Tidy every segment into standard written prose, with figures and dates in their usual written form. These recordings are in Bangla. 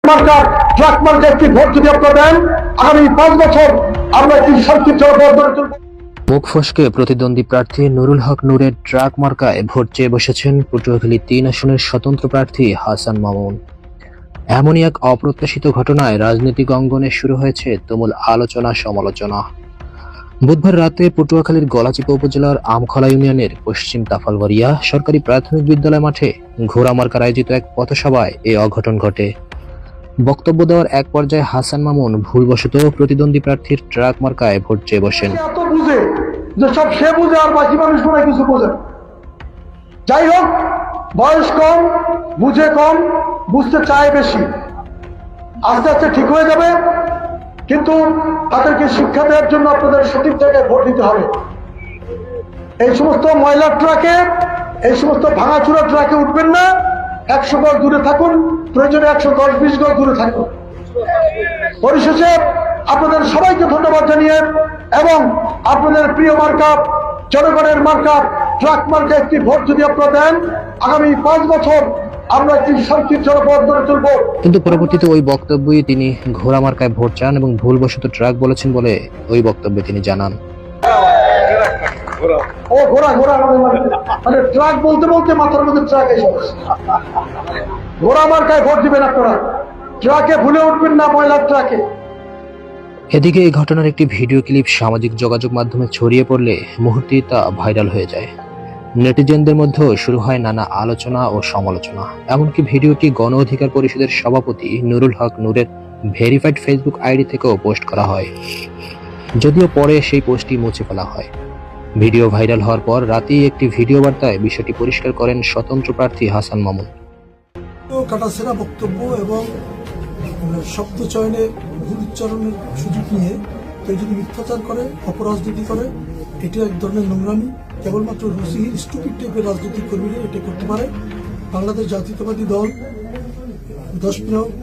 মার্কার ট্রাক মার্কা একটি ভোট যদি আপনারা দেন, আগামী 5 বছর আমরা একটি শান্তির জনপদ গড়ে তুলব। মুখ ফসকে প্রতিদ্বন্দ্বী প্রার্থী নুরুল হক নূরের ট্রাক মার্কায় ভোট চেয়ে বসেছেন পটুয়াখালী 3 আসনের স্বতন্ত্র প্রার্থী হাসান মামুন। এমনই এক অপ্রত্যাশিত ঘটনায় রাজনৈতিক অঙ্গনে শুরু হয়েছে তুমুল আলোচনা সমালোচনা। বুধবার রাতে পটুয়াখালীর গলাচিপা উপজেলার আমখলা ইউনিয়নের পশ্চিম তাফালবাড়িয়া সরকারি প্রাথমিক বিদ্যালয় মাঠে ঘোড়া মার্কার আয়োজিত এক পথসভায় এই অঘটন ঘটে। বক্তব্য দেওয়ার এক পর্যায়ে হাসান মামুন ভুলবশত প্রতিদ্বন্দ্বী প্রার্থীর ট্রাক মার্কায় ভোট চেয়ে বসেন। এত বুঝে যে সব সে বুঝে আর বাকি মানুষ মনে কিছু বোঝে না। যাই হোক, বয়স কম, বুঝে কম, বুঝতে চায় বেশি। আস্তে আস্তে ঠিক হয়ে যাবে, কিন্তু তাদেরকে শিক্ষা দেওয়ার জন্য আপনাদের সঠিক জায়গায় ভোট দিতে হবে। এই সমস্ত ময়লার ট্রাকে, এই সমস্ত ভাঙাচুরা ট্রাকে উঠবেন না। 100 গজ দূরে থাকুন, প্রয়োজনে 110-20 গজ দূরে থাকুন। পরিশেষে আপনাদের সবাইকে ধন্যবাদ জানিয়ে এবং আপনাদের প্রিয় মার্কা, জনগণের মার্কা ট্রাক মার্কা একটি ভোট যদি আপনারা দেন, আগামী 5 বছর আমরা একটি শান্তির জনপদ গড়ে তুলব। কিন্তু পরবর্তীতে ওই বক্তব্যই তিনি ঘোড়া মার্কায় ভোট চান এবং ভুলবশত ট্রাক বলেছেন বলে ওই বক্তব্যে তিনি জানান। ও ঘোড়া ঘোড়া মানে ট্রাক বলতে বলতে মাথার মধ্যে ট্রাক এসে বসে। ঘোড়া মার্কায় ভোট দিবেন আপনারা, ট্রাকে ভুলে উঠবেন না, ময়লার ট্রাকে। এদিকে এই ঘটনার একটি ভিডিও ক্লিপ সামাজিক যোগাযোগ মাধ্যমে ছড়িয়ে পড়লে মুহূর্তেই তা ভাইরাল হয়ে যায়। নেটিজেনদের মধ্যেও শুরু হয় নানা আলোচনা ও সমালোচনা। এমনকি ভিডিওটি গণ অধিকার পরিষদের সভাপতি নুরুল হক নূরের ভেরিফাইড ফেসবুক আইডি থেকেও পোস্ট করা হয়, যদিও পরে সেই পোস্টটি মুছে ফেলা হয়। ভিডিও ভাইরাল হওয়ার পর রাতেই একটি ভিডিও বার্তায় বিষয়টি পরিষ্কার করেন স্বতন্ত্র প্রার্থী হাসান মামুন। কাটাছেড়া বক্তব্য এবং শব্দ চয়নে ভুল উচ্চারণের সুযোগ নিয়ে কেউ যদি মিথ্যাচার করে, অপরাজনীতি করে, এটা এক ধরনের নোংরামি। কেবলমাত্র রুচিহীন স্টুপিড টাইপের রাজনৈতিক কর্মীরা এটা করতে পারে। বাংলাদেশ জাতীয়তাবাদী দল 10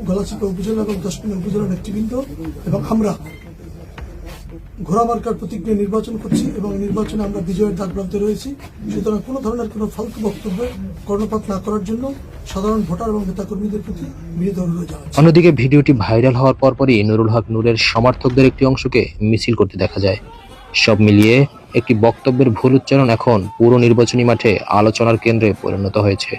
গলাচিপা উপজেলা এবং 10 উপজেলার নেতৃবৃন্দ এবং আমরা ঘোড়া মার্কার প্রতীক নিয়ে নির্বাচন করছি এবং নির্বাচনে আমরা বিজয়ের দ্বারপ্রান্তে রয়েছি। সুতরাং কোনো ধরনের কোনো ফালতু বক্তব্যে কর্ণপাত না করার জন্য সাধারণ ভোটার এবং নেতাকর্মীদের প্রতি বিনীত অনুরোধ জানাচ্ছি। অন্যদিকে ভিডিওটি ভাইরাল হওয়ার পরপরই নুরুল হক নূরের সমর্থকদের একটি অংশকে মিছিল করতে দেখা যায়। সব মিলিয়ে একটি বক্তব্যের ভুল উচ্চারণ এখন পুরো নির্বাচনী মাঠে আলোচনার কেন্দ্রে পরিণত হয়েছে।